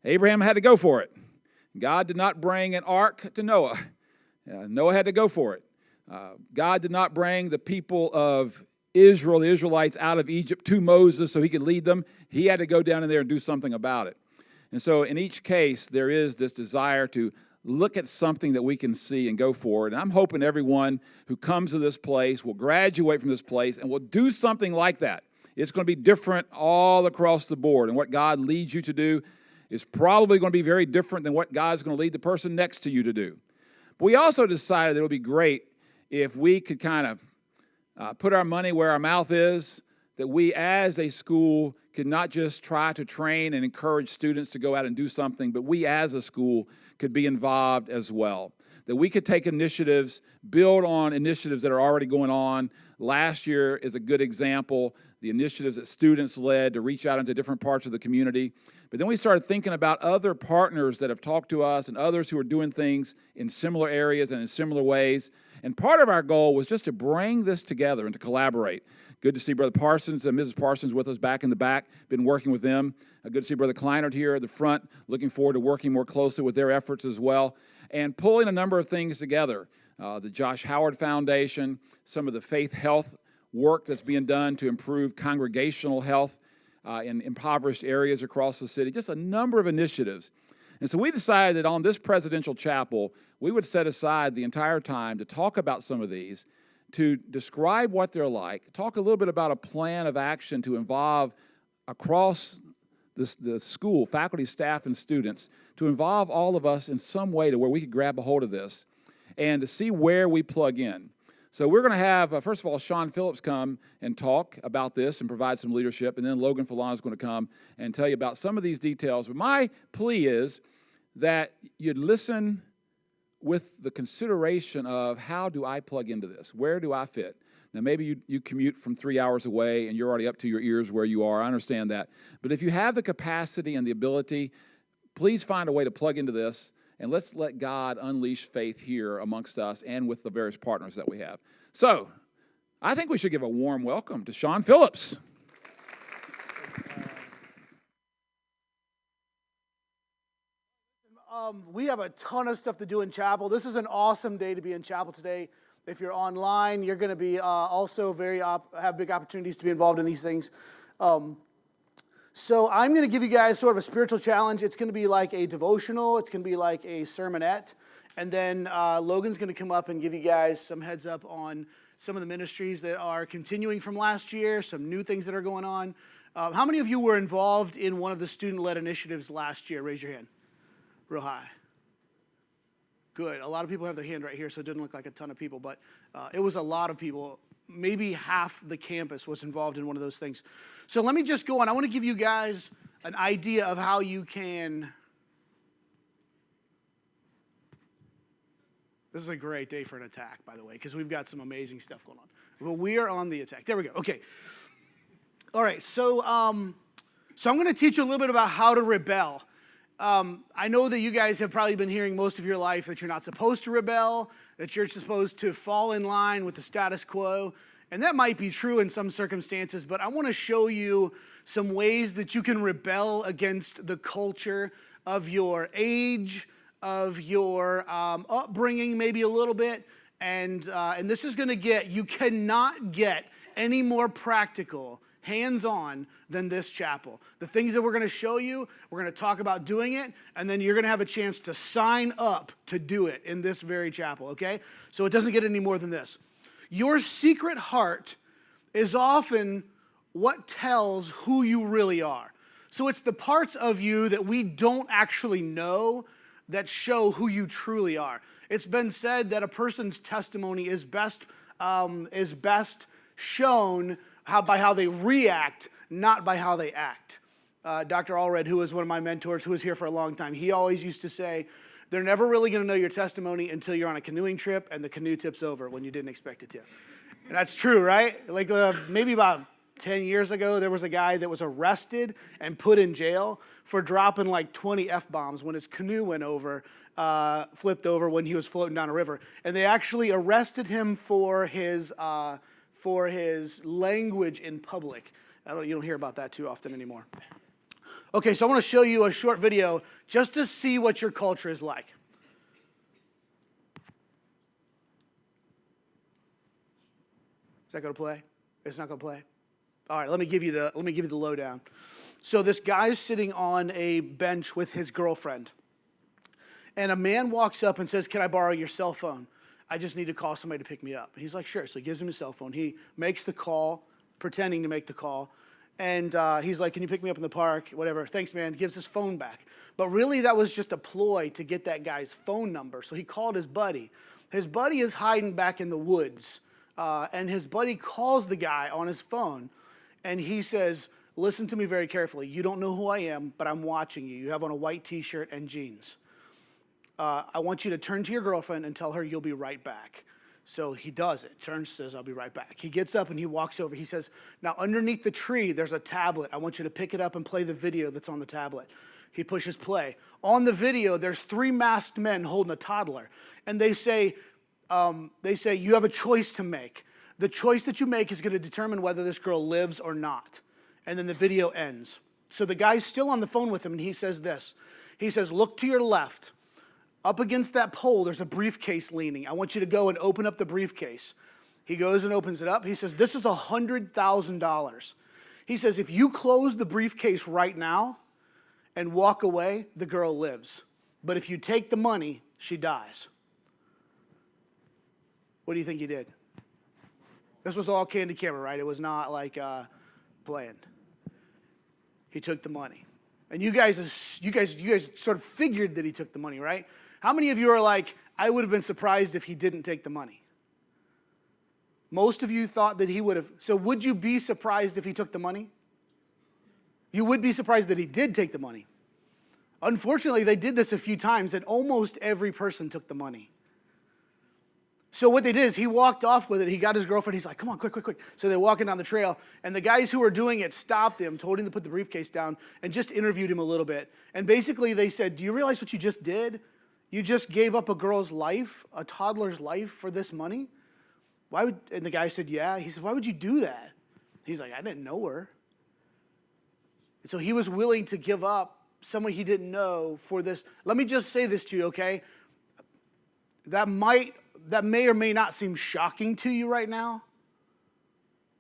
Abraham had to go for it. God did not bring an ark to Noah. Noah had to go for it. God did not bring the people of Israel, the Israelites, out of Egypt to Moses so he could lead them. He had to go down in there and do something about it. And so in each case, there is this desire to look at something that we can see and go forward. And I'm hoping everyone who comes to this place will graduate from this place and will do something like that. It's going to be different all across the board. And what God leads you to do is probably going to be very different than what God's going to lead the person next to you to do. But we also decided that it would be great if we could kind of put our money where our mouth is, that we as a school could not just try to train and encourage students to go out and do something, but we as a school could be involved as well. That we could take initiatives, build on initiatives that are already going on. Last year is a good example, the initiatives that students led to reach out into different parts of the community. But then we started thinking about other partners that have talked to us and others who are doing things in similar areas and in similar ways. And part of our goal was just to bring this together and to collaborate. Good to see Brother Parsons and Mrs. Parsons with us back in the back, been working with them. Good to see Brother Kleinert here at the front, looking forward to working more closely with their efforts as well, and pulling a number of things together. The Josh Howard Foundation, some of the faith health work that's being done to improve congregational health in impoverished areas across the city, just a number of initiatives. And so we decided that on this presidential chapel, we would set aside the entire time to talk about some of these, to describe what they're like, talk a little bit about a plan of action to involve across the school, faculty, staff, and students, to involve all of us in some way to where we could grab a hold of this and to see where we plug in. So we're going to have, first of all, Sean Phillips come and talk about this and provide some leadership, and then Logan Philon is going to come and tell you about some of these details. But my plea is that you'd listen with the consideration of, how do I plug into this? Where do I fit? Now, maybe you commute from 3 hours away and you're already up to your ears where you are. I understand that. But if you have the capacity and the ability, please find a way to plug into this, and let's let God unleash faith here amongst us and with the various partners that we have. So, I think we should give a warm welcome to Sean Phillips. We have a ton of stuff to do in chapel. This is an awesome day to be in chapel today. If you're online, you're going to be also have big opportunities to be involved in these things. So I'm going to give you guys sort of a spiritual challenge. It's going to be like a devotional. It's going to be like a sermonette. And then Logan's going to come up and give you guys some heads up on some of the ministries that are continuing from last year, some new things that are going on. How many of you were involved in one of the student-led initiatives last year? Raise your hand. Real high. Good. A lot of people have their hand right here, so it didn't look like a ton of people, but it was a lot of people. Maybe half the campus was involved in one of those things. So let me just go on. I want to give you guys an idea of how you can. This is a great day for an attack, by the way, because we've got some amazing stuff going on. But we are on the attack. There we go. Okay. All right. So I'm going to teach you a little bit about how to rebel. I know that you guys have probably been hearing most of your life that you're not supposed to rebel, that you're supposed to fall in line with the status quo, and that might be true in some circumstances, but I want to show you some ways that you can rebel against the culture of your age, of your upbringing maybe a little bit, and this is going to you cannot get any more practical, hands-on than this chapel. The things that we're going to show you, we're going to talk about doing it, and then you're going to have a chance to sign up to do it in this very chapel, okay? So it doesn't get any more than this. Your secret heart is often what tells who you really are. So it's the parts of you that we don't actually know that show who you truly are. It's been said that a person's testimony is best shown by how they react, not by how they act. Dr. Allred, who was one of my mentors, who was here for a long time, he always used to say, they're never really going to know your testimony until you're on a canoeing trip and the canoe tips over when you didn't expect it to. And that's true, right? Like maybe about 10 years ago, there was a guy that was arrested and put in jail for dropping like 20 F-bombs when his canoe flipped over when he was floating down a river. And they actually arrested him for his language in public. You don't hear about that too often anymore. Okay, so I want to show you a short video just to see what your culture is like. Is that going to play? It's not going to play? All right, let me give you the lowdown. So this guy's sitting on a bench with his girlfriend. And a man walks up and says, "Can I borrow your cell phone? I just need to call somebody to pick me up." And he's like, "Sure." So he gives him his cell phone. He makes the call, pretending to make the call. And he's like, "Can you pick me up in the park?" Whatever. "Thanks, man." Gives his phone back. But really, that was just a ploy to get that guy's phone number. So he called his buddy. His buddy is hiding back in the woods. And his buddy calls the guy on his phone. And he says, "Listen to me very carefully. You don't know who I am, but I'm watching you. You have on a white T-shirt and jeans. I want you to turn to your girlfriend and tell her you'll be right back." So he does it. Turns, says, "I'll be right back." He gets up and he walks over. He says, "Now underneath the tree, there's a tablet. I want you to pick it up and play the video that's on the tablet." He pushes play. On the video, there's 3 masked men holding a toddler. And they say, "You have a choice to make. The choice that you make is going to determine whether this girl lives or not." And then the video ends. So the guy's still on the phone with him, and he says this. He says, "Look to your left. Up against that pole, there's a briefcase leaning. I want you to go and open up the briefcase." He goes and opens it up. He says, "This is $100,000. He says, "If you close the briefcase right now and walk away, the girl lives. But if you take the money, she dies." What do you think he did? This was all candid camera, right? It was not like planned. He took the money. And you guys sort of figured that he took the money, right? How many of you are like, "I would have been surprised if he didn't take the money"? Most of you thought that he would have. So would you be surprised if he took the money? You would be surprised that he did take the money. Unfortunately, they did this a few times, and almost every person took the money. So what they did is he walked off with it. He got his girlfriend. He's like, "Come on, quick, quick, quick." So they're walking down the trail, and the guys who were doing it stopped him, told him to put the briefcase down, and just interviewed him a little bit. And basically they said, "Do you realize what you just did? You just gave up a girl's life, a toddler's life, for this money?" And the guy said, "Yeah." He said, "Why would you do that?" He's like, "I didn't know her." And so he was willing to give up someone he didn't know for this. Let me just say this to you, okay? That may or may not seem shocking to you right now,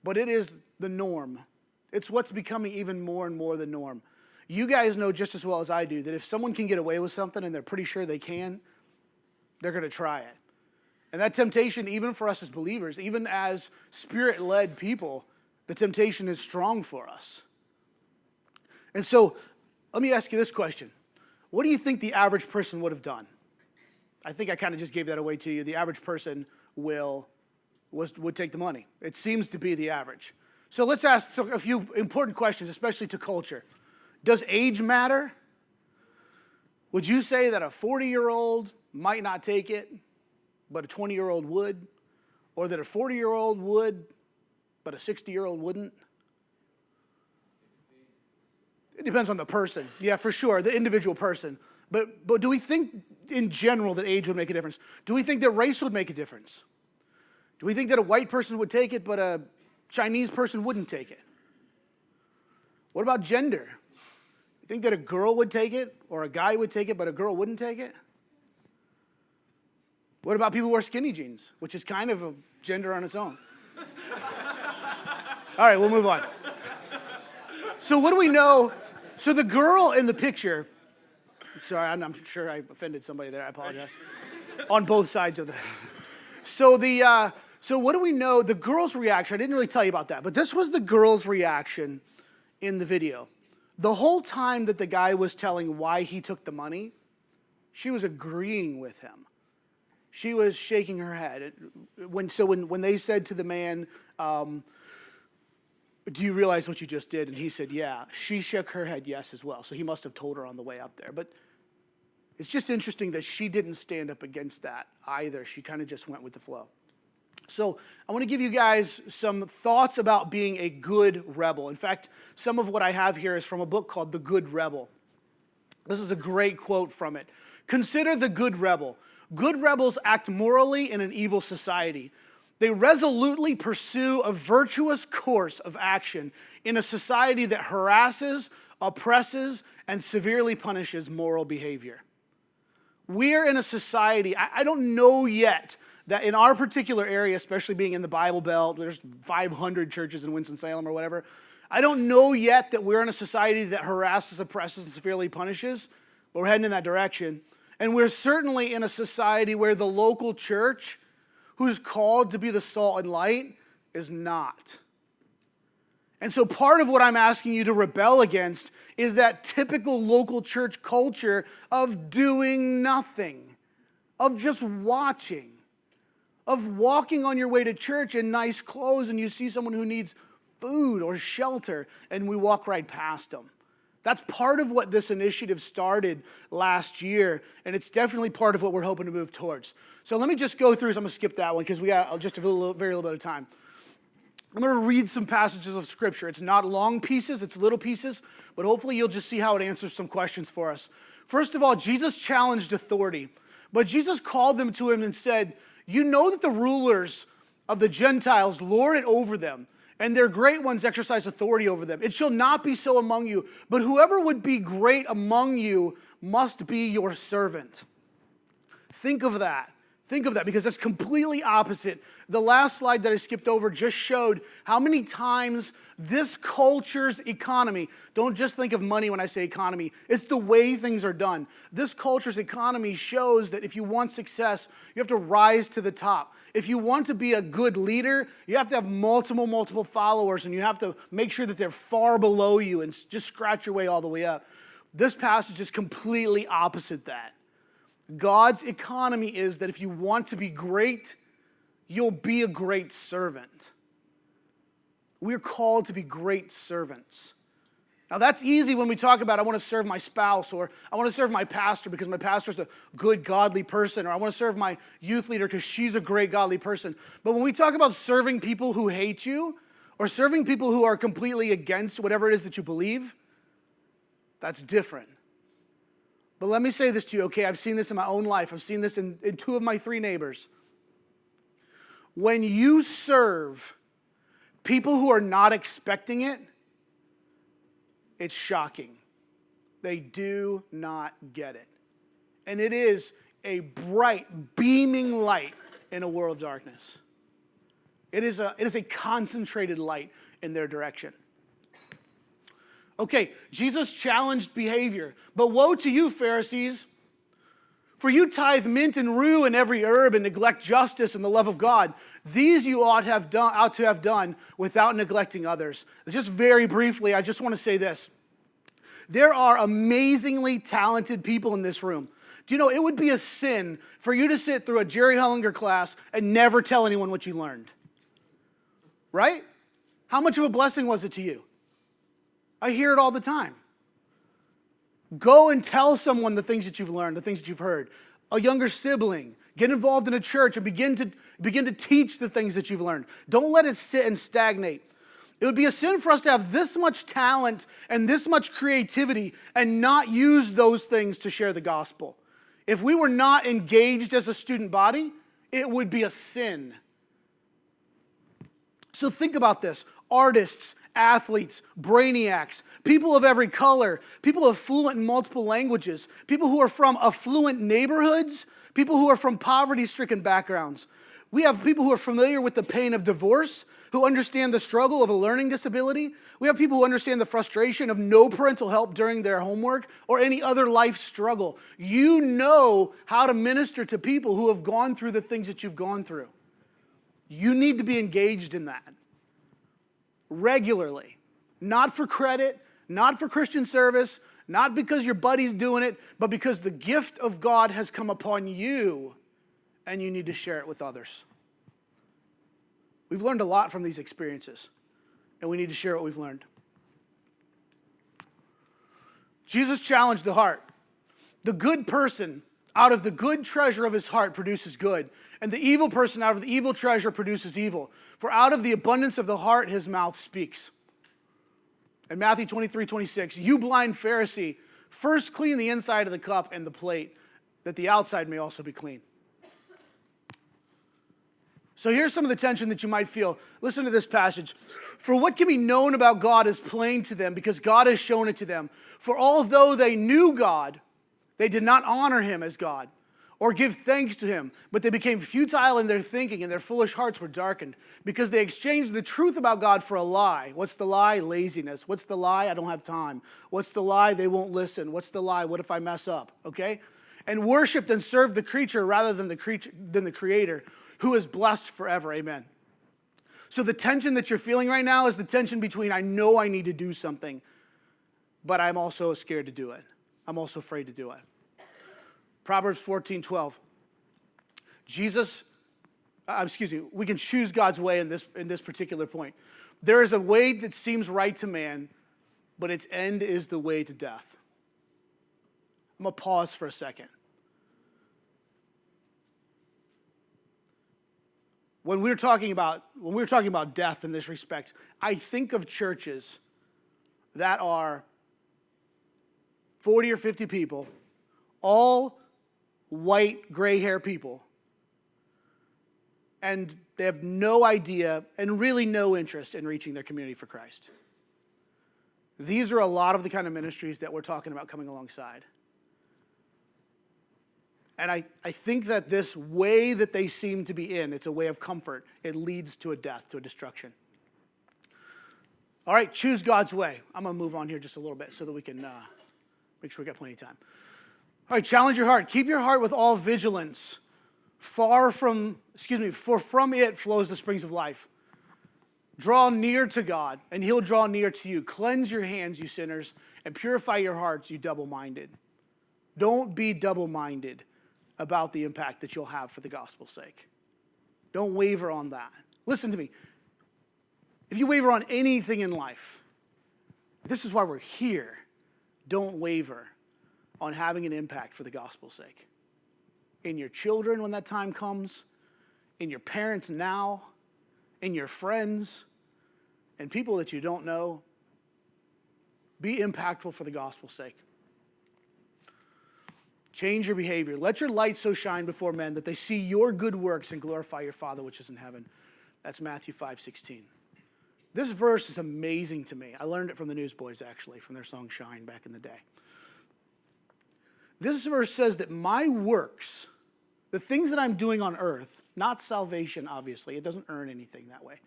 but it is the norm. It's what's becoming even more and more the norm. You guys know just as well as I do that if someone can get away with something and they're pretty sure they can, they're going to try it. And that temptation, even for us as believers, even as Spirit-led people, the temptation is strong for us. And so let me ask you this question. What do you think the average person would have done? I think I kind of just gave that away to you. The average person would take the money. It seems to be the average. So let's ask a few important questions, especially to culture. Does age matter? Would you say that a 40-year-old might not take it, but a 20-year-old would? Or that a 40-year-old would, but a 60-year-old wouldn't? It depends on the person. Yeah, for sure, the individual person. But do we think in general that age would make a difference? Do we think that race would make a difference? Do we think that a white person would take it, but a Chinese person wouldn't take it? What about gender? You think that a girl would take it, or a guy would take it, but a girl wouldn't take it? What about people who wear skinny jeans, which is kind of a gender on its own? All right, we'll move on. So what do we know? So the girl in the picture, sorry, I'm sure I offended somebody there. I apologize. On both sides of the. So what do we know? The girl's reaction, I didn't really tell you about that, but this was the girl's reaction in the video. The whole time that the guy was telling why he took the money, she was agreeing with him. She was shaking her head. When they said to the man, "Do you realize what you just did?" And he said, "Yeah." She shook her head yes as well. So he must have told her on the way up there. But it's just interesting that she didn't stand up against that either. She kind of just went with the flow. So I want to give you guys some thoughts about being a good rebel. In fact, some of what I have here is from a book called The Good Rebel. This is a great quote from it. "Consider the good rebel. Good rebels act morally in an evil society. They resolutely pursue a virtuous course of action in a society that harasses, oppresses, and severely punishes moral behavior. We're in a society, I don't know yet that in our particular area, especially being in the Bible Belt, there's 500 churches in Winston-Salem or whatever. I don't know yet that we're in a society that harasses, oppresses, and severely punishes, but we're heading in that direction. And we're certainly in a society where the local church, who's called to be the salt and light, is not. And so part of what I'm asking you to rebel against is that typical local church culture of doing nothing, of just watching, of walking on your way to church in nice clothes and you see someone who needs food or shelter and we walk right past them. That's part of what this initiative started last year, and it's definitely part of what we're hoping to move towards. So let me just go through, so I'm going to skip that one because we got just very little bit of time. I'm going to read some passages of Scripture. It's not long pieces, it's little pieces, but hopefully you'll just see how it answers some questions for us. First of all, Jesus challenged authority, but Jesus called them to him and said, you know that the rulers of the Gentiles lord it over them, and their great ones exercise authority over them. It shall not be so among you, but whoever would be great among you must be your servant. Think of that. Think of that, because that's completely opposite. The last slide that I skipped over just showed how many times this culture's economy, don't just think of money when I say economy, it's the way things are done. This culture's economy shows that if you want success, you have to rise to the top. If you want to be a good leader, you have to have multiple followers, and you have to make sure that they're far below you and just scratch your way all the way up. This passage is completely opposite that. God's economy is that if you want to be great, you'll be a great servant. We're called to be great servants. Now that's easy when we talk about I want to serve my spouse, or I want to serve my pastor because my pastor's a good godly person, or I want to serve my youth leader because she's a great godly person. But when we talk about serving people who hate you, or serving people who are completely against whatever it is that you believe, that's different. But let me say this to you, okay? I've seen this in my own life. I've seen this in two of my three neighbors. When you serve people who are not expecting it, it's shocking. They do not get it. And it is a bright, beaming light in a world of darkness. It is a concentrated light in their direction. Okay, Jesus challenged behavior. But woe to you, Pharisees, for you tithe mint and rue and every herb and neglect justice and the love of God. These you ought to have done without neglecting others. Just very briefly, I just want to say this. There are amazingly talented people in this room. Do you know, it would be a sin for you to sit through a Jerry Hellinger class and never tell anyone what you learned. Right? How much of a blessing was it to you? I hear it all the time. Go and tell someone the things that you've learned, the things that you've heard. A younger sibling. Get involved in a church and begin to teach the things that you've learned. Don't let it sit and stagnate. It would be a sin for us to have this much talent and this much creativity and not use those things to share the gospel. If we were not engaged as a student body, it would be a sin. So think about this. Artists, athletes, brainiacs, people of every color, people who are fluent in multiple languages, people who are from affluent neighborhoods, people who are from poverty-stricken backgrounds. We have people who are familiar with the pain of divorce, who understand the struggle of a learning disability. We have people who understand the frustration of no parental help during their homework or any other life struggle. You know how to minister to people who have gone through the things that you've gone through. You need to be engaged in that regularly. Not for credit, not for Christian service, not because your buddy's doing it, but because the gift of God has come upon you and you need to share it with others. We've learned a lot from these experiences, and we need to share what we've learned. Jesus challenged the heart. The good person out of the good treasure of his heart produces good, and the evil person out of the evil treasure produces evil. For out of the abundance of the heart his mouth speaks. In Matthew 23:26, you blind Pharisee, first clean the inside of the cup and the plate, that the outside may also be clean. So here's some of the tension that you might feel. Listen to this passage. For what can be known about God is plain to them, because God has shown it to them. For although they knew God, they did not honor him as God or give thanks to him, but they became futile in their thinking, and their foolish hearts were darkened, because they exchanged the truth about God for a lie. What's the lie? Laziness. What's the lie? I don't have time. What's the lie? They won't listen. What's the lie? What if I mess up? Okay? And worshipped and served the creature rather than the Creator, who is blessed forever. Amen. So the tension that you're feeling right now is the tension between, I know I need to do something, but I'm also scared to do it. I'm also afraid to do it. Proverbs 14:12. We can choose God's way in this particular point. There is a way that seems right to man, but its end is the way to death. I'm going to pause for a second. When we're talking about death in this respect, I think of churches that are 40 or 50 people, all white, gray hair people, and they have no idea and really no interest in reaching their community for Christ. These are a lot of the kind of ministries that we're talking about coming alongside. And I think that this way that they seem to be in, it's a way of comfort. It leads to a death, to a destruction. All right, choose God's way. I'm going to move on here just a little bit so that we can make sure we got plenty of time. All right, challenge your heart. Keep your heart with all vigilance. For from it flows the springs of life. Draw near to God, and he'll draw near to you. Cleanse your hands, you sinners, and purify your hearts, you double-minded. Don't be double-minded about the impact that you'll have for the gospel's sake. Don't waver on that. Listen to me. If you waver on anything in life, this is why we're here. Don't waver on having an impact for the gospel's sake. In your children when that time comes, in your parents now, in your friends, and people that you don't know. Be impactful for the gospel's sake. Change your behavior. Let your light so shine before men that they see your good works and glorify your Father which is in heaven. That's Matthew 5:16. This verse is amazing to me. I learned it from the Newsboys, actually, from their song Shine back in the day. This verse says that my works, the things that I'm doing on earth, not salvation, obviously. It doesn't earn anything that way.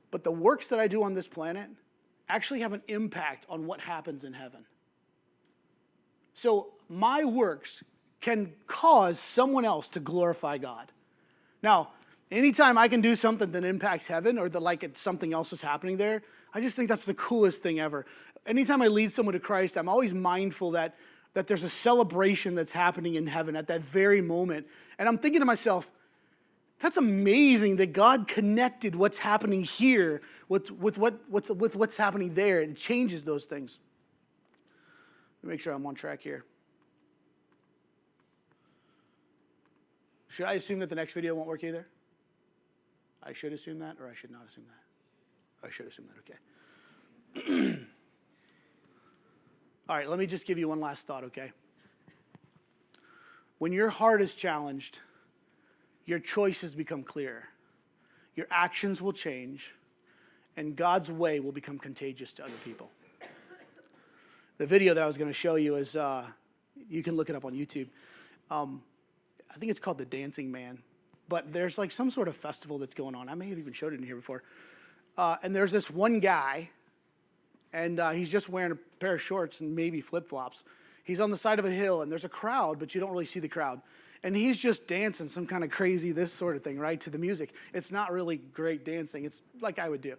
But the works that I do on this planet actually have an impact on what happens in heaven. So my works can cause someone else to glorify God. Now, anytime I can do something that impacts heaven or that something else is happening there, I just think that's the coolest thing ever. Anytime I lead someone to Christ, I'm always mindful that there's a celebration that's happening in heaven at that very moment. And I'm thinking to myself, that's amazing that God connected what's happening here with what's happening there. It changes those things. Let me make sure I'm on track here. Should I assume that the next video won't work either? I should assume that, or I should not assume that? I should assume that, okay. All right, let me just give you one last thought, okay? When your heart is challenged, your choices become clearer. Your actions will change, and God's way will become contagious to other people. The video that I was going to show you is, you can look it up on YouTube. I think it's called The Dancing Man. But there's like some sort of festival that's going on. I may have even showed it in here before. And there's this one guy, and he's just wearing a pair of shorts and maybe flip-flops. He's on the side of a hill, and there's a crowd, but you don't really see the crowd. And he's just dancing some kind of crazy this sort of thing, right, to the music. It's not really great dancing. It's like I would do.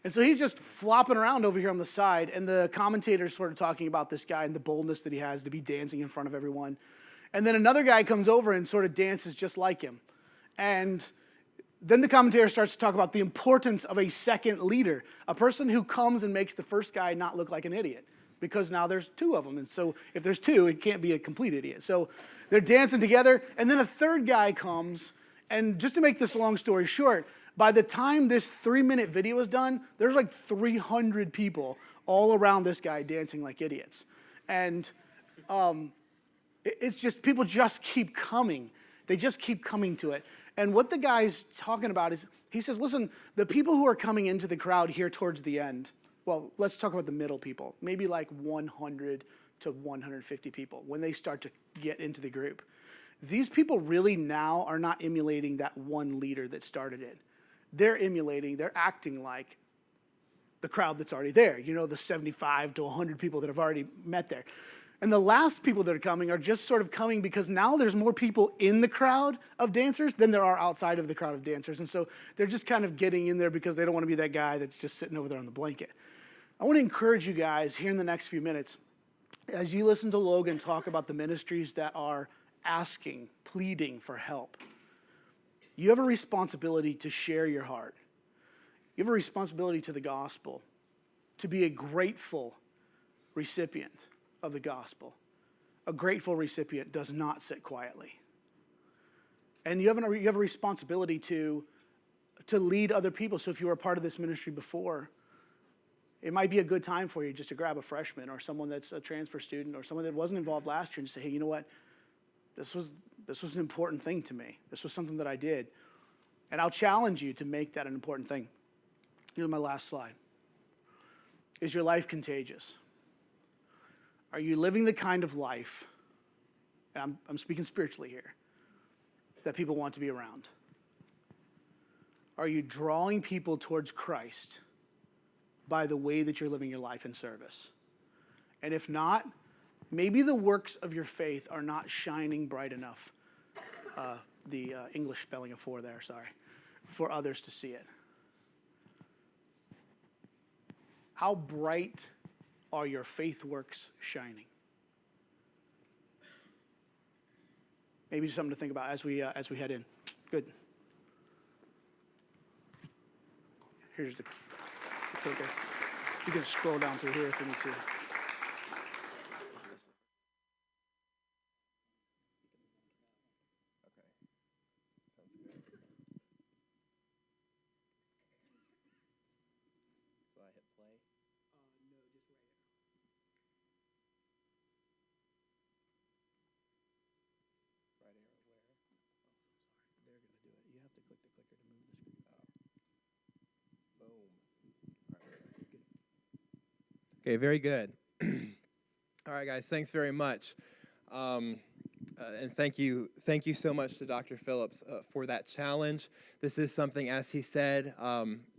And so he's just flopping around over here on the side, and the commentator's sort of talking about this guy and the boldness that he has to be dancing in front of everyone. And then another guy comes over and sort of dances just like him. And then the commentator starts to talk about the importance of a second leader, a person who comes and makes the first guy not look like an idiot, because now there's two of them. And so if there's two, it can't be a complete idiot. So they're dancing together, and then a third guy comes, and just to make this long story short, by the time this 3-minute video is done, there's like 300 people all around this guy dancing like idiots. And it's just, people just keep coming. They just keep coming to it. And what the guy's talking about is, he says, listen, the people who are coming into the crowd here towards the end, well, let's talk about the middle people, maybe like 100 to 150 people, when they start to get into the group. These people really now are not emulating that one leader that started it. They're acting like the crowd that's already there, the 75 to 100 people that have already met there. And the last people that are coming are just sort of coming because now there's more people in the crowd of dancers than there are outside of the crowd of dancers. And so they're just kind of getting in there because they don't want to be that guy that's just sitting over there on the blanket. I want to encourage you guys here in the next few minutes, as you listen to Logan talk about the ministries that are asking, pleading for help, you have a responsibility to share your heart. You have a responsibility to the gospel, to be a grateful recipient of the gospel. A grateful recipient does not sit quietly. And you have a responsibility to lead other people. So if you were a part of this ministry before, it might be a good time for you just to grab a freshman or someone that's a transfer student or someone that wasn't involved last year and say, hey, you know what? This was an important thing to me. This was something that I did. And I'll challenge you to make that an important thing. Here's my last slide. Is your life contagious? Are you living the kind of life, and I'm speaking spiritually here, that people want to be around? Are you drawing people towards Christ by the way that you're living your life in service? And if not, maybe the works of your faith are not shining bright enough, the English spelling of for there, sorry, for others to see it. How bright are your faith works shining? Maybe something to think about as we head in. Good. Here's the clicker. You can scroll down through here if you need to. Okay, very good. All right, guys, thanks very much. And thank you so much to Dr. Phillips for that challenge. This is something, as he said,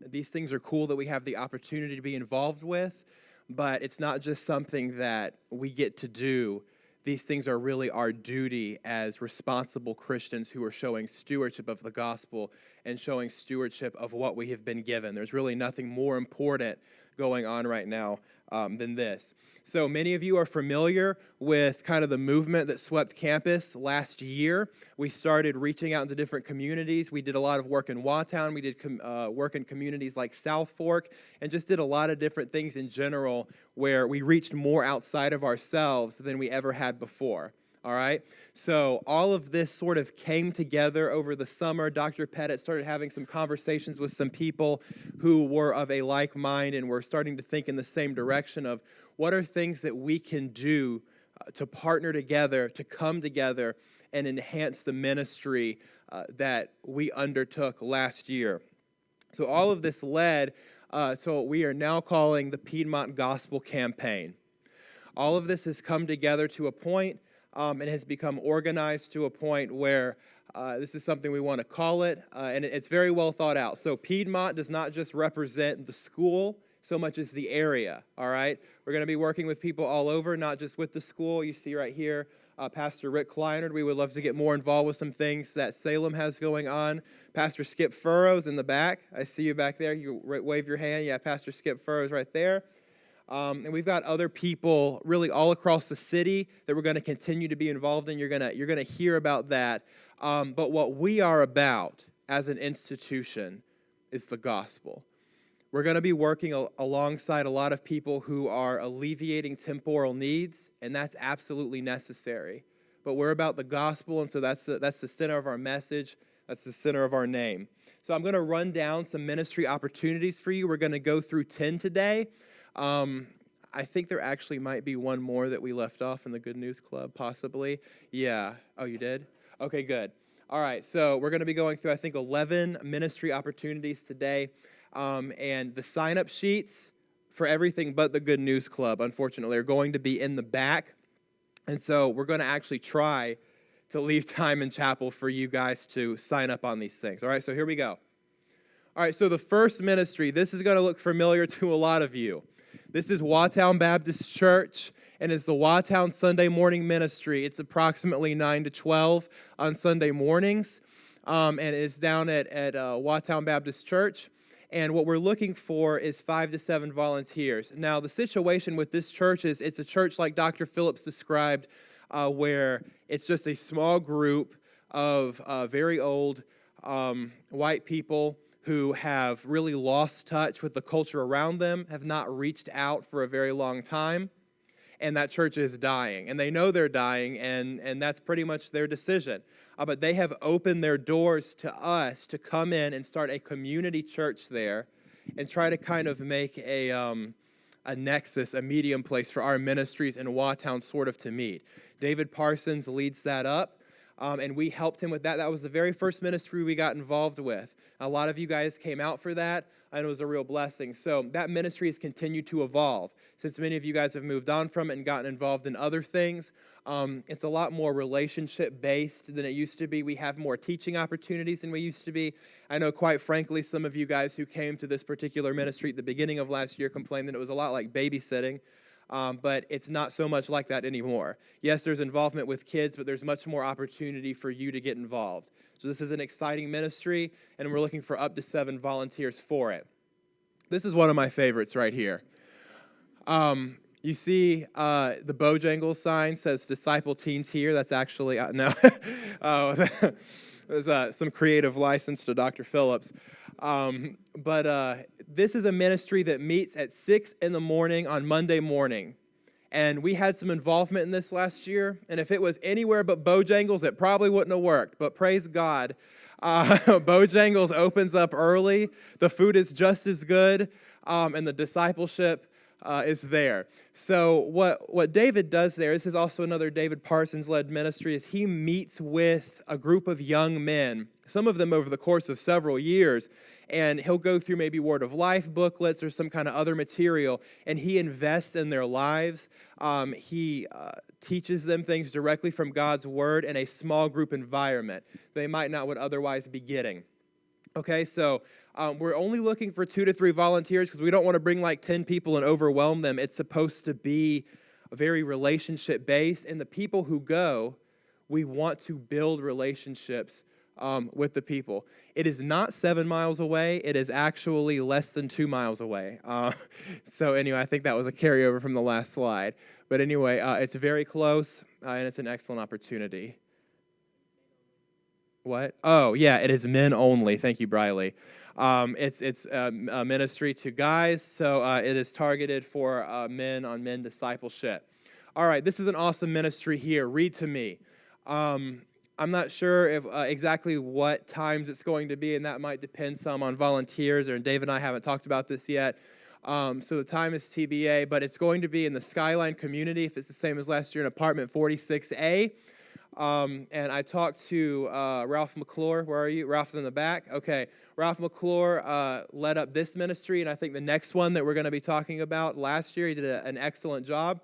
these things are cool that we have the opportunity to be involved with, but it's not just something that we get to do. These things are really our duty as responsible Christians who are showing stewardship of the gospel and showing stewardship of what we have been given. There's really nothing more important going on right now than this. So many of you are familiar with kind of the movement that swept campus last year. We started reaching out into different communities. We did a lot of work in Watown. We did work in communities like South Fork and just did a lot of different things in general where we reached more outside of ourselves than we ever had before. All right, so all of this sort of came together over the summer. Dr. Petitt started having some conversations with some people who were of a like mind and were starting to think in the same direction of what are things that we can do to partner together, to come together and enhance the ministry that we undertook last year. So all of this led to what we are now calling the Piedmont Gospel Campaign. All of this has come together to a point and has become organized to a point where this is something we want to call it, and it's very well thought out. So Piedmont does not just represent the school so much as the area, all right? We're going to be working with people all over, not just with the school. You see right here, Pastor Rick Kleinert. We would love to get more involved with some things that Salem has going on. Pastor Skip Furrows in the back. I see you back there. You wave your hand. Yeah, Pastor Skip Furrows right there. And we've got other people really all across the city that we're going to continue to be involved in. You're going to hear about that. But what we are about as an institution is the gospel. We're going to be working alongside a lot of people who are alleviating temporal needs, and that's absolutely necessary. But we're about the gospel, and so that's the center of our message. That's the center of our name. So I'm going to run down some ministry opportunities for you. We're going to go through 10 today. I think there actually might be one more that we left off in the Good News Club, possibly. Yeah. Oh, you did? Okay, good. All right, so we're going to be going through, I think, 11 ministry opportunities today. And the sign-up sheets for everything but the Good News Club, unfortunately, are going to be in the back. And so we're going to actually try to leave time in chapel for you guys to sign up on these things. All right, so here we go. All right, so the first ministry, this is going to look familiar to a lot of you. This is Watown Baptist Church, and it's the Watown Sunday morning ministry. It's approximately 9 to 12 on Sunday mornings, and it's down at Watown Baptist Church. And what we're looking for is 5 to 7 volunteers. Now, the situation with this church is it's a church like Dr. Phillips described, where it's just a small group of very old white people who have really lost touch with the culture around them, have not reached out for a very long time, and that church is dying. And they know they're dying, and that's pretty much their decision. But they have opened their doors to us to come in and start a community church there and try to kind of make a nexus, a medium place for our ministries in Watown sort of to meet. David Parsons leads that up, and we helped him with that. That was the very first ministry we got involved with. A lot of you guys came out for that, and it was a real blessing. So that ministry has continued to evolve. Since many of you guys have moved on from it and gotten involved in other things, it's a lot more relationship-based than it used to be. We have more teaching opportunities than we used to be. I know, quite frankly, some of you guys who came to this particular ministry at the beginning of last year complained that it was a lot like babysitting. But it's not so much like that anymore. Yes, there's involvement with kids, but there's much more opportunity for you to get involved. So this is an exciting ministry, and we're looking for up to 7 volunteers for it. This is one of my favorites right here. You see the Bojangles sign says Disciple Teens here. That's actually, no. There's some creative license to Dr. Phillips. But this is a ministry that meets at 6 in the morning on Monday morning. And we had some involvement in this last year. And if it was anywhere but Bojangles, it probably wouldn't have worked. But praise God, Bojangles opens up early. The food is just as good, and the discipleship is there. So what David does there, this is also another David Parsons-led ministry, is he meets with a group of young men, some of them over the course of several years, and he'll go through maybe Word of Life booklets or some kind of other material, and he invests in their lives. He teaches them things directly from God's Word in a small group environment they might not would otherwise be getting. Okay, so we're only looking for 2 to 3 volunteers because we don't want to bring like 10 people and overwhelm them. It's supposed to be very relationship-based, and the people who go, we want to build relationships with the people. It is not 7 miles away. It is actually less than 2 miles away. So anyway, I think that was a carryover from the last slide. But anyway, it's very close, and it's an excellent opportunity. What? Oh, yeah, it is men only. Thank you, Briley. It's a ministry to guys, so it is targeted for men on men discipleship. All right, this is an awesome ministry here. Read to me. I'm not sure if exactly what times it's going to be, and that might depend some on volunteers, or Dave and I haven't talked about this yet. So the time is TBA, but it's going to be in the Skyline community, if it's the same as last year, in apartment 46A. And I talked to Ralph McClure. Where are you? Ralph's in the back. Okay. Ralph McClure led up this ministry, and I think the next one that we're going to be talking about last year, he did an excellent job.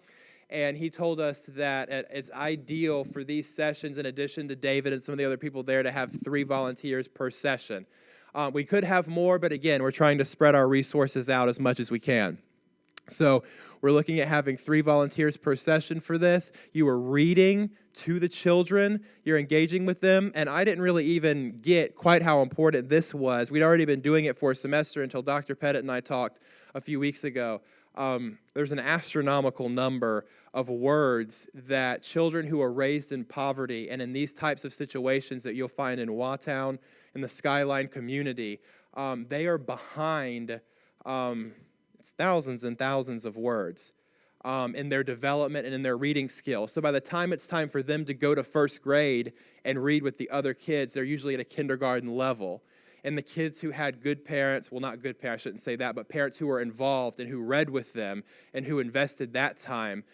And he told us that it's ideal for these sessions, in addition to David and some of the other people there, to have 3 volunteers per session. We could have more, but again, we're trying to spread our resources out as much as we can. So we're looking at having 3 volunteers per session for this. You are reading to the children. You're engaging with them. And I didn't really even get quite how important this was. We'd already been doing it for a semester until Dr. Petitt and I talked a few weeks ago. There's an astronomical number of words that children who are raised in poverty and in these types of situations that you'll find in Watown, in the Skyline community, they are behind thousands and thousands of words in their development and in their reading skill. So by the time it's time for them to go to first grade and read with the other kids, they're usually at a kindergarten level. And the kids who had good parents, well, not good parents, I shouldn't say that, but parents who were involved and who read with them and who invested that time,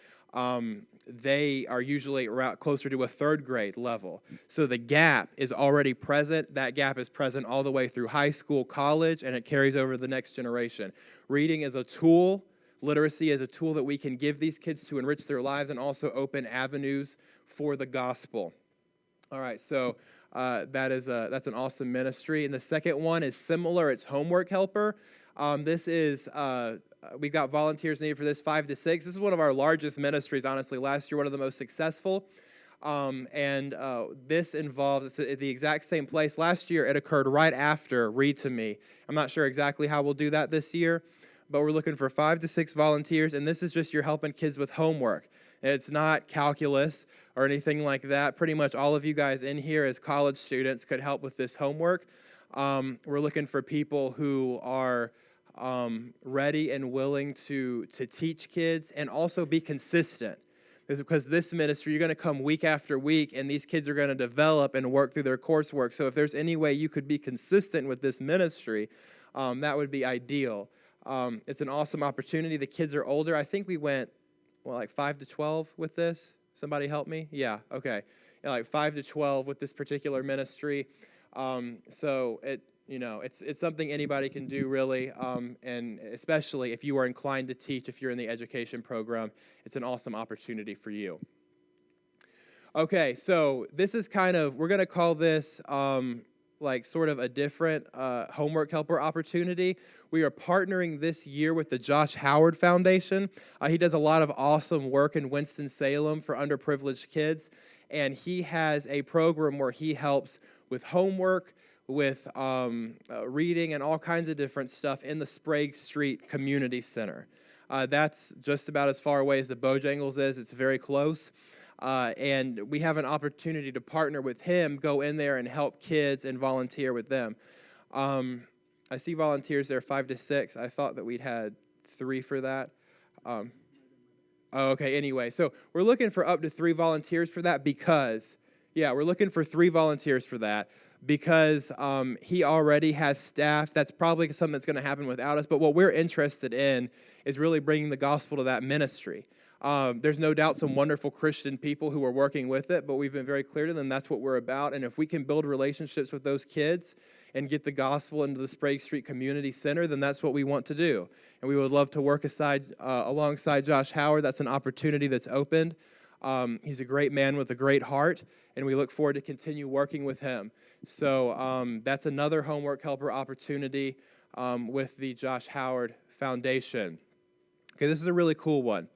they are usually around closer to a third grade level. So the gap is already present. That gap is present all the way through high school, college, and it carries over to the next generation. Reading is a tool. Literacy is a tool that we can give these kids to enrich their lives and also open avenues for the gospel. All right, so that's an awesome ministry. And the second one is similar. It's homework helper. This is we've got volunteers needed for this 5 to 6. This is one of our largest ministries, honestly. Last year, one of the most successful. This involves, it's at the exact same place. Last year, it occurred right after Read to Me. I'm not sure exactly how we'll do that this year, but we're looking for 5 to 6 volunteers, and this is just you're helping kids with homework. It's not calculus or anything like that. Pretty much all of you guys in here as college students could help with this homework. We're looking for people who are ready and willing to teach kids and also be consistent. Because this ministry, you're going to come week after week, and these kids are going to develop and work through their coursework. So if there's any way you could be consistent with this ministry, that would be ideal. It's an awesome opportunity. The kids are older. I think we went, like 5 to 12 with this. Somebody help me? Yeah, okay. Yeah, like 5 to 12 with this particular ministry. So it's something anybody can do, really, and especially if you are inclined to teach, if you're in the education program, it's an awesome opportunity for you. Okay, so this is we're going to call this like sort of a different homework helper opportunity. We are partnering this year with the Josh Howard Foundation. He does a lot of awesome work in Winston-Salem for underprivileged kids, and he has a program where he helps with homework, with reading, and all kinds of different stuff in the Sprague Street Community Center. That's just about as far away as the Bojangles is. It's very close. And we have an opportunity to partner with him, go in there and help kids and volunteer with them. I see volunteers there 5 to 6. I thought that we'd had 3 for that. Okay, anyway, so we're looking for up to 3 volunteers for that because he already has staff. That's probably something that's going to happen without us. But what we're interested in is really bringing the gospel to that ministry. There's no doubt some wonderful Christian people who are working with it, but we've been very clear to them that's what we're about. And if we can build relationships with those kids and get the gospel into the Sprague Street Community Center, then that's what we want to do. And we would love to work alongside Josh Howard. That's an opportunity that's opened. He's a great man with a great heart, and we look forward to continue working with him. So that's another homework helper opportunity with the Josh Howard Foundation. Okay, this is a really cool one.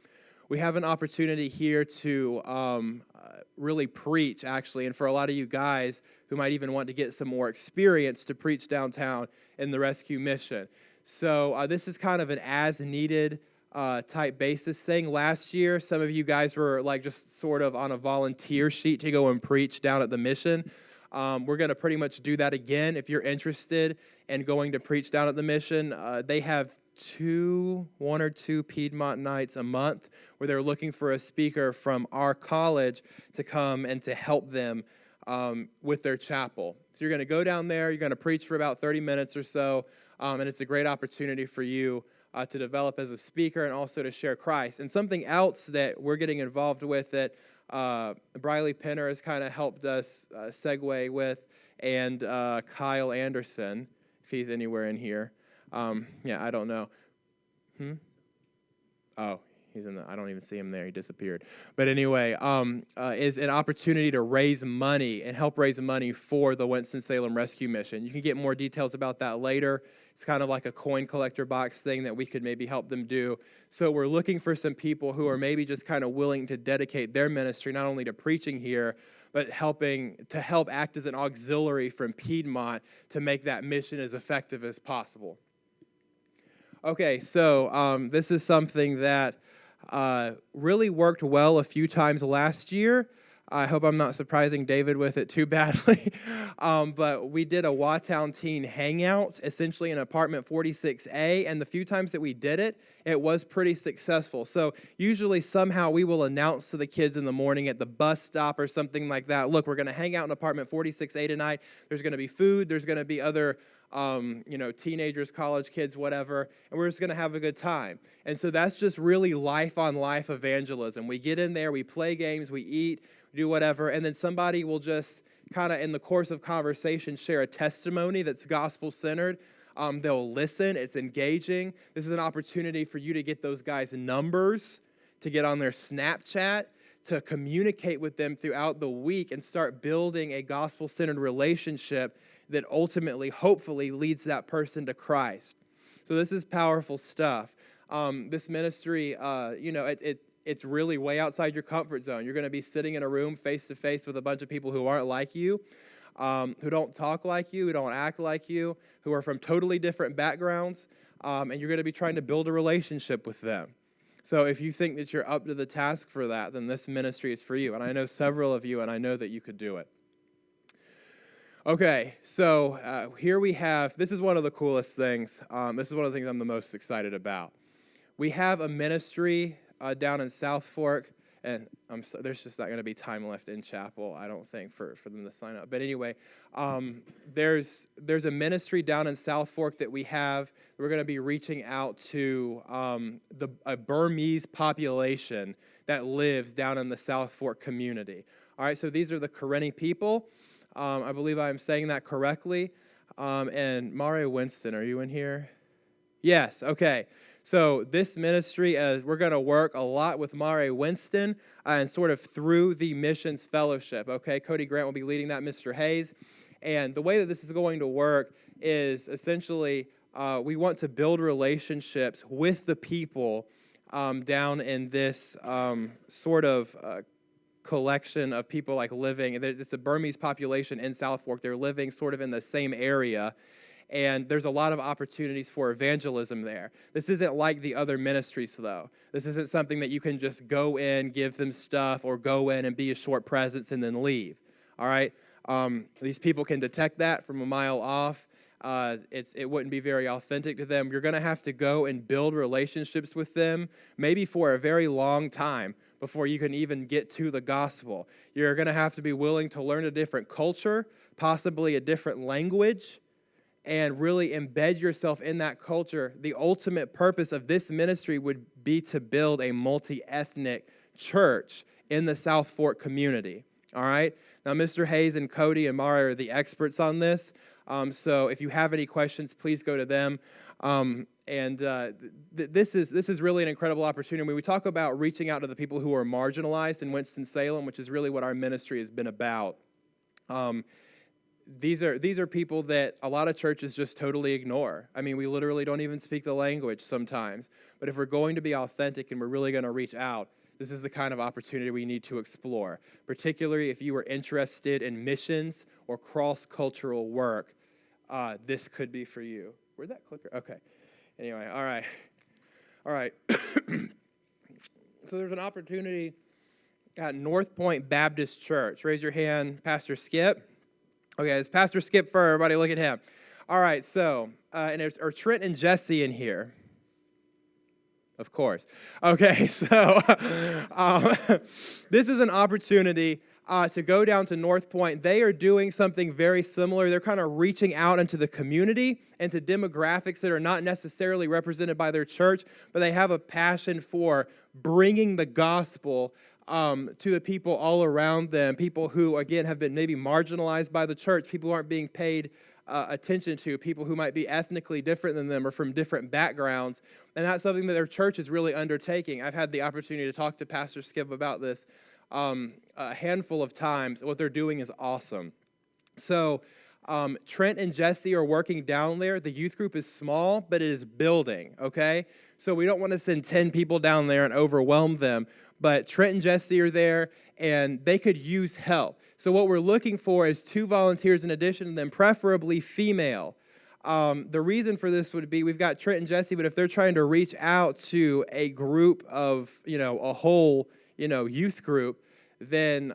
We have an opportunity here to really preach, actually, and for a lot of you guys who might even want to get some more experience to preach downtown in the rescue mission. So this is kind of an as-needed type basis thing. Last year, some of you guys were like just sort of on a volunteer sheet to go and preach down at the mission. We're going to pretty much do that again. If you're interested in going to preach down at the mission, they have 1 or 2 Piedmont nights a month where they're looking for a speaker from our college to come and to help them with their chapel. So you're going to go down there, you're going to preach for about 30 minutes or so, and it's a great opportunity for you to develop as a speaker and also to share Christ. And something else that we're getting involved with that Briley Penner has kind of helped us segue with, and Kyle Anderson, if he's anywhere in here. I don't know. Oh, he's in I don't even see him there. He disappeared. But anyway, is an opportunity to raise money and help raise money for the Winston-Salem Rescue Mission. You can get more details about that later. It's kind of like a coin collector box thing that we could maybe help them do. So we're looking for some people who are maybe just kind of willing to dedicate their ministry not only to preaching here, but help act as an auxiliary from Piedmont to make that mission as effective as possible. Okay, so this is something that really worked well a few times last year. I hope I'm not surprising David with it too badly. But we did a Watown Teen Hangout, essentially in apartment 46A, and the few times that we did it, it was pretty successful. So usually somehow we will announce to the kids in the morning at the bus stop or something like that, look, we're going to hang out in apartment 46A tonight. There's going to be food. There's going to be other teenagers, college kids, whatever, and we're just going to have a good time. And so that's just really life-on-life evangelism. We get in there, we play games, we eat, do whatever, and then somebody will just kind of, in the course of conversation, share a testimony that's gospel-centered. They'll listen. It's engaging. This is an opportunity for you to get those guys' numbers, to get on their Snapchat, to communicate with them throughout the week and start building a gospel-centered relationship that ultimately, hopefully, leads that person to Christ. So this is powerful stuff. This ministry, it's really way outside your comfort zone. You're going to be sitting in a room face-to-face with a bunch of people who aren't like you, who don't talk like you, who don't act like you, who are from totally different backgrounds, and you're going to be trying to build a relationship with them. So if you think that you're up to the task for that, then this ministry is for you. And I know several of you, and I know that you could do it. Okay, so here we have, this is one of the coolest things. This is one of the things I'm the most excited about. We have a ministry down in South Fork, and there's just not going to be time left in chapel, I don't think, for them to sign up. But anyway, there's a ministry down in South Fork that we have. We're going to be reaching out to a Burmese population that lives down in the South Fork community. All right, so these are the Karenni people. I believe I'm saying that correctly. And Mare Winston, are you in here? Yes, okay. So this ministry, we're going to work a lot with Mare Winston and sort of through the missions fellowship, okay? Cody Grant will be leading that, Mr. Hayes. And the way that this is going to work is essentially we want to build relationships with the people down in this sort of collection of people like living. It's a Burmese population in South Fork. They're living sort of in the same area. And there's a lot of opportunities for evangelism there. This isn't like the other ministries, though. This isn't something that you can just go in, give them stuff, or go in and be a short presence and then leave. All right? These people can detect that from a mile off. It wouldn't be very authentic to them. You're going to have to go and build relationships with them, maybe for a very long time before you can even get to the gospel. You're going to have to be willing to learn a different culture, possibly a different language, and really embed yourself in that culture. The ultimate purpose of this ministry would be to build a multi-ethnic church in the South Fork community. All right? Now, Mr. Hayes and Cody and Mara are the experts on this. So if you have any questions, please go to them. This is really an incredible opportunity. When we talk about reaching out to the people who are marginalized in Winston-Salem, which is really what our ministry has been about, these are people that a lot of churches just totally ignore. I mean, we literally don't even speak the language sometimes. But if we're going to be authentic and we're really going to reach out, this is the kind of opportunity we need to explore, particularly if you are interested in missions or cross-cultural work. This could be for you. Where'd that clicker? Okay. Anyway, all right. So there's an opportunity at North Point Baptist Church. Raise your hand, Pastor Skip. Okay, it's Pastor Skip for everybody. Look at him. All right, so, and there's Trent and Jesse in here. Of course. Okay, so this is an opportunity to go down to North Point. They are doing something very similar. They're kind of reaching out into the community and to demographics that are not necessarily represented by their church, but they have a passion for bringing the gospel to the people all around them, people who, again, have been maybe marginalized by the church, people who aren't being paid attention to, people who might be ethnically different than them or from different backgrounds. And that's something that their church is really undertaking. I've had the opportunity to talk to Pastor Skip about this a handful of times. What they're doing is awesome. So Trent and Jesse are working down there. The youth group is small, but it is building, okay? So we don't want to send 10 people down there and overwhelm them. But Trent and Jesse are there, and they could use help. So what we're looking for is 2 volunteers in addition to them, preferably female. The reason for this would be we've got Trent and Jesse, but if they're trying to reach out to a group of, a whole, youth group, then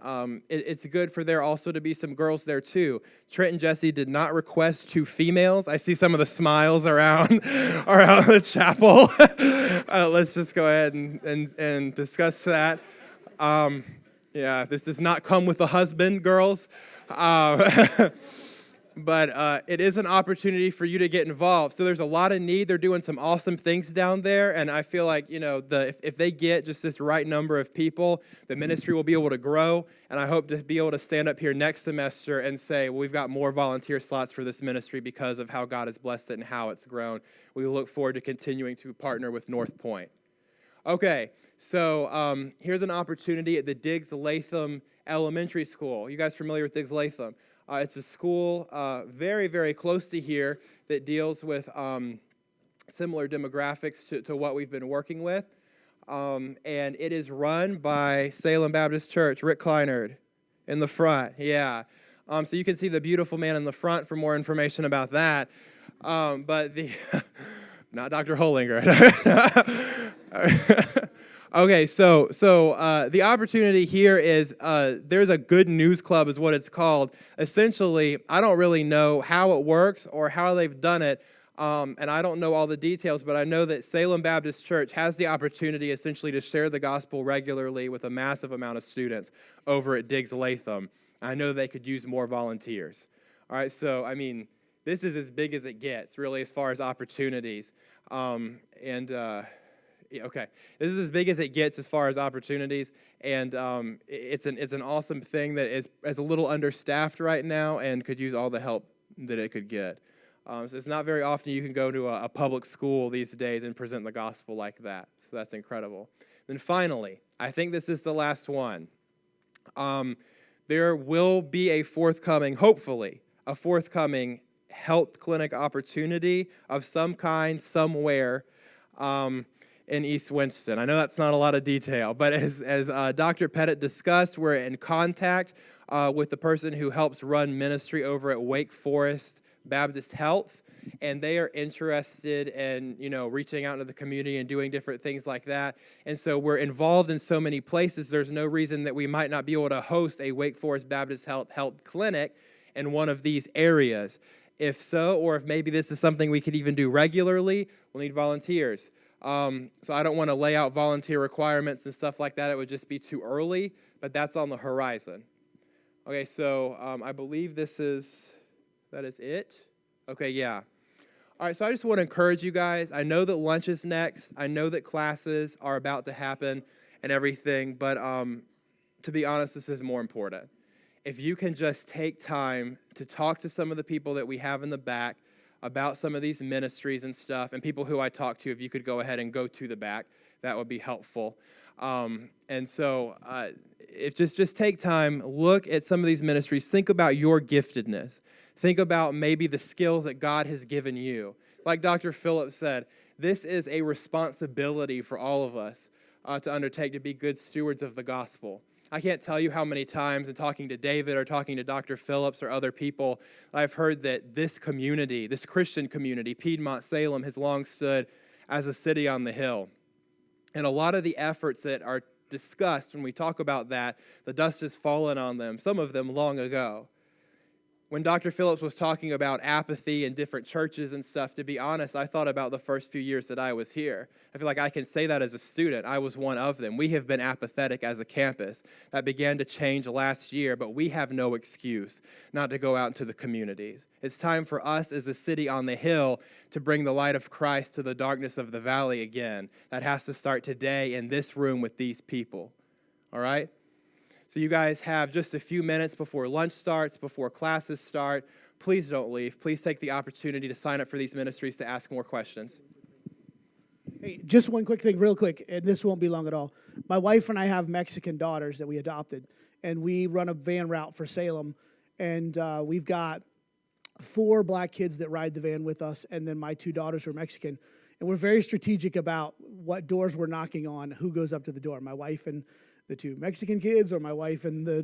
it's good for there also to be some girls there too. Trent and Jesse did not request 2 females. I see some of the smiles around the chapel. Let's just go ahead and discuss that. Yeah, this does not come with a husband, girls. But it is an opportunity for you to get involved. So there's a lot of need. They're doing some awesome things down there, and I feel like, if they get just this right number of people, the ministry will be able to grow, and I hope to be able to stand up here next semester and say, well, we've got more volunteer slots for this ministry because of how God has blessed it and how it's grown. We look forward to continuing to partner with North Point. Okay, so here's an opportunity at the Diggs Latham Elementary School. You guys familiar with Diggs Latham? It's a school very, very close to here that deals with similar demographics to what we've been working with. And it is run by Salem Baptist Church, Rick Kleinerd in the front. Yeah. So you can see the beautiful man in the front for more information about that. But not Dr. Hollinger. Okay, so the opportunity here is there's a good news club is what it's called. Essentially, I don't really know how it works or how they've done it, and I don't know all the details, but I know that Salem Baptist Church has the opportunity essentially to share the gospel regularly with a massive amount of students over at Diggs Latham. I know they could use more volunteers. All right, so, this is as big as it gets, really, as far as opportunities. Okay, this is as big as it gets as far as opportunities, and it's an awesome thing that is a little understaffed right now and could use all the help that it could get. So it's not very often you can go to a public school these days and present the gospel like that. So that's incredible. Then finally, I think this is the last one. There will be hopefully, a forthcoming health clinic opportunity of some kind somewhere in East Winston. I know that's not a lot of detail, but as Dr. Petitt discussed, we're in contact with the person who helps run ministry over at Wake Forest Baptist Health, and they are interested in, reaching out into the community and doing different things like that. And so we're involved in so many places, there's no reason that we might not be able to host a Wake Forest Baptist Health clinic in one of these areas. If so, or if maybe this is something we could even do regularly, we'll need volunteers. So I don't want to lay out volunteer requirements and stuff like that. It would just be too early, but that's on the horizon. Okay, so I believe that is it. Okay, yeah. All right, so I just want to encourage you guys. I know that lunch is next. I know that classes are about to happen and everything, but to be honest, this is more important. If you can just take time to talk to some of the people that we have in the back about some of these ministries and stuff, and people who I talk to, if you could go ahead and go to the back, that would be helpful. And so if just take time, look at some of these ministries, think about your giftedness. Think about maybe the skills that God has given you. Like Dr. Phillips said, this is a responsibility for all of us to undertake, to be good stewards of the gospel. I can't tell you how many times in talking to David or talking to Dr. Phillips or other people, I've heard that this community, this Christian community, Piedmont Salem, has long stood as a city on the hill. And a lot of the efforts that are discussed when we talk about that, the dust has fallen on them, some of them long ago. When Dr. Phillips was talking about apathy in different churches and stuff, to be honest, I thought about the first few years that I was here. I feel like I can say that as a student. I was one of them. We have been apathetic as a campus. That began to change last year, but we have no excuse not to go out into the communities. It's time for us as a city on the hill to bring the light of Christ to the darkness of the valley again. That has to start today in this room with these people. All right? So you guys have just a few minutes before lunch starts, before classes start. Please don't leave. Please take the opportunity to sign up for these ministries to ask more questions. Hey, just one quick thing, real quick, and this won't be long at all. My wife and I have Mexican daughters that we adopted, and we run a van route for Salem, and we've got 4 black kids that ride the van with us, and then my 2 daughters who are Mexican. And we're very strategic about what doors we're knocking on, who goes up to the door, my wife and the 2 Mexican kids or my wife and the